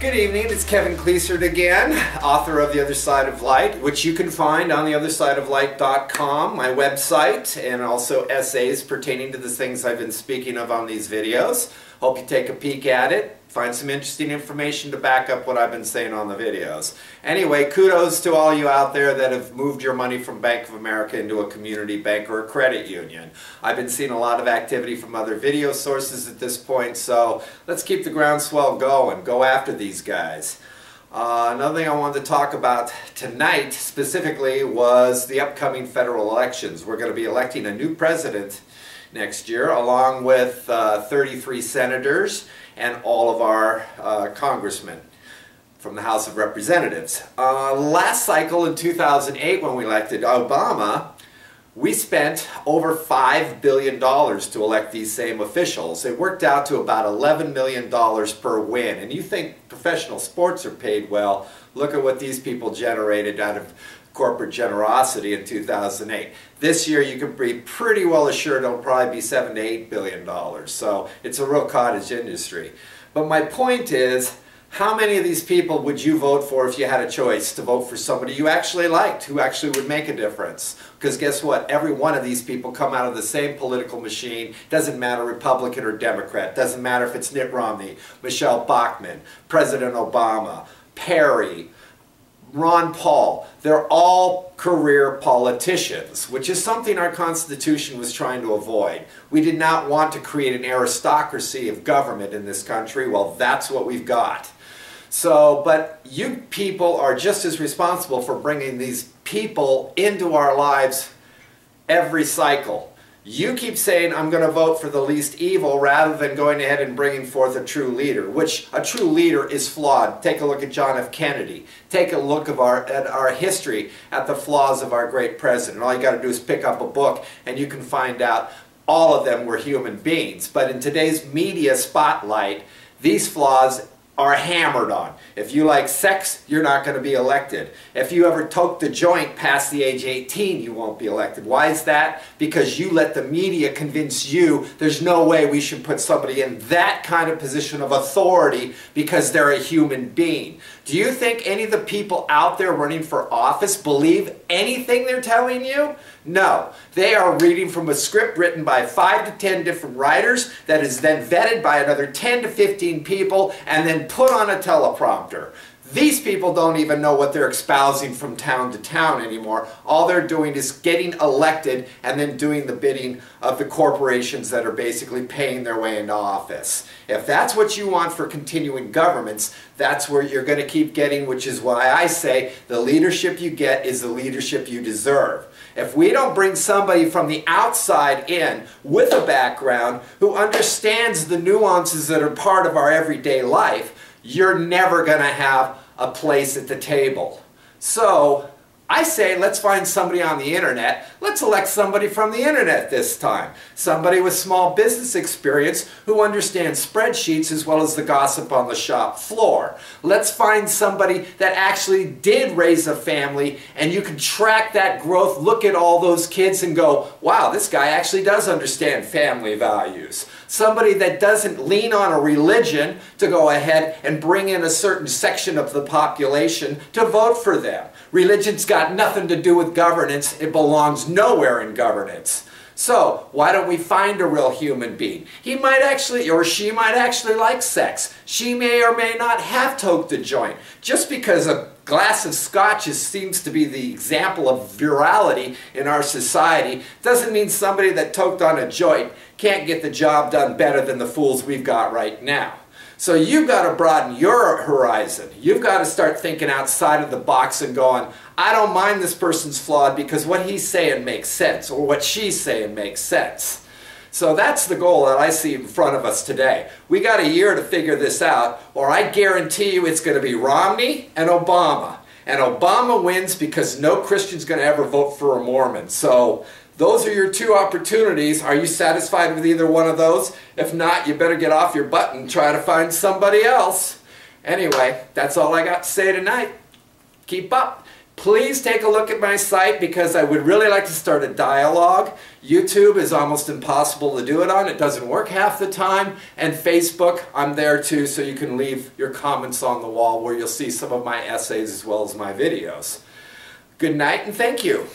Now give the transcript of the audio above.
Good evening, it's Kevin Cleasert again, author of The Other Side of Light, which you can find on theothersideoflight.com, my website, and also essays pertaining to the things I've been speaking of on these videos. Hope you take a peek at it, find some interesting information to back up what I've been saying on the videos. Anyway, kudos to all you out there that have moved your money from Bank of America into a community bank or a credit union. I've been seeing a lot of activity from other video sources at this point, so let's keep the groundswell going. Go after these guys. Another thing I wanted to talk about tonight specifically was the upcoming federal elections. We're going to be electing a new president next year, along with 33 senators and all of our congressmen from the House of Representatives. Last cycle in 2008, when we elected Obama, we spent over $5 billion to elect these same officials. It worked out to about $11 million per win. And you think professional sports are paid well, look at what these people generated out of corporate generosity in 2008. This year you can be pretty well assured it'll probably be $7 to $8 billion. So it's a real cottage industry. But my point is, how many of these people would you vote for if you had a choice to vote for somebody you actually liked, who actually would make a difference? Because guess what? Every one of these people come out of the same political machine. Doesn't matter Republican or Democrat. Doesn't matter if it's Mitt Romney, Michelle Bachmann, President Obama, Perry, Ron Paul. They're all career politicians, which is something our Constitution was trying to avoid. We did not want to create an aristocracy of government in this country. Well, that's what we've got. So, but you people are just as responsible for bringing these people into our lives every cycle. You keep saying, I'm going to vote for the least evil, rather than going ahead and bringing forth a true leader, which a true leader is flawed. Take a look at John F. Kennedy. Take a look at our history, at the flaws of our great president. All you got to do is pick up a book and you can find out all of them were human beings. But in today's media spotlight, these flaws are hammered on. If you like sex, you're not going to be elected. If you ever toke the joint past the age 18, you won't be elected. Why is that? Because you let the media convince you there's no way we should put somebody in that kind of position of authority because they're a human being. Do you think any of the people out there running for office believe anything they're telling you? No. They are reading from a script written by 5 to 10 different writers that is then vetted by another 10 to 15 people and then put on a teleprompter. These people don't even know what they're espousing from town to town anymore. All they're doing is getting elected and then doing the bidding of the corporations that are basically paying their way into office. If that's what you want for continuing governments, that's where you're going to keep getting, which is why I say the leadership you get is the leadership you deserve. If we don't bring somebody from the outside in with a background who understands the nuances that are part of our everyday life, you're never going to have a place at the table. So I say let's find somebody on the internet. Let's elect somebody from the internet this time. Somebody with small business experience who understands spreadsheets as well as the gossip on the shop floor. Let's find somebody that actually did raise a family and you can track that growth, look at all those kids and go, wow, this guy actually does understand family values. Somebody that doesn't lean on a religion to go ahead and bring in a certain section of the population to vote for them. Religion's got nothing to do with governance. It belongs nowhere in governance. So, why don't we find a real human being? He might actually, or she might actually like sex. She may or may not have toked a joint. Just because a glass of scotch seems to be the example of virality in our society doesn't mean somebody that toked on a joint can't get the job done better than the fools we've got right now. So you've got to broaden your horizon. You've got to start thinking outside of the box and going, I don't mind this person's flawed because what he's saying makes sense, or what she's saying makes sense. So that's the goal that I see in front of us today. We got a year to figure this out, or I guarantee you it's going to be Romney and Obama. And Obama wins because no Christian's going to ever vote for a Mormon. So those are your two opportunities. Are you satisfied with either one of those? If not, you better get off your butt and try to find somebody else. Anyway, that's all I got to say tonight. Keep up. Please take a look at my site because I would really like to start a dialogue. YouTube is almost impossible to do it on. It doesn't work half the time. And Facebook, I'm there too, so you can leave your comments on the wall where you'll see some of my essays as well as my videos. Good night and thank you.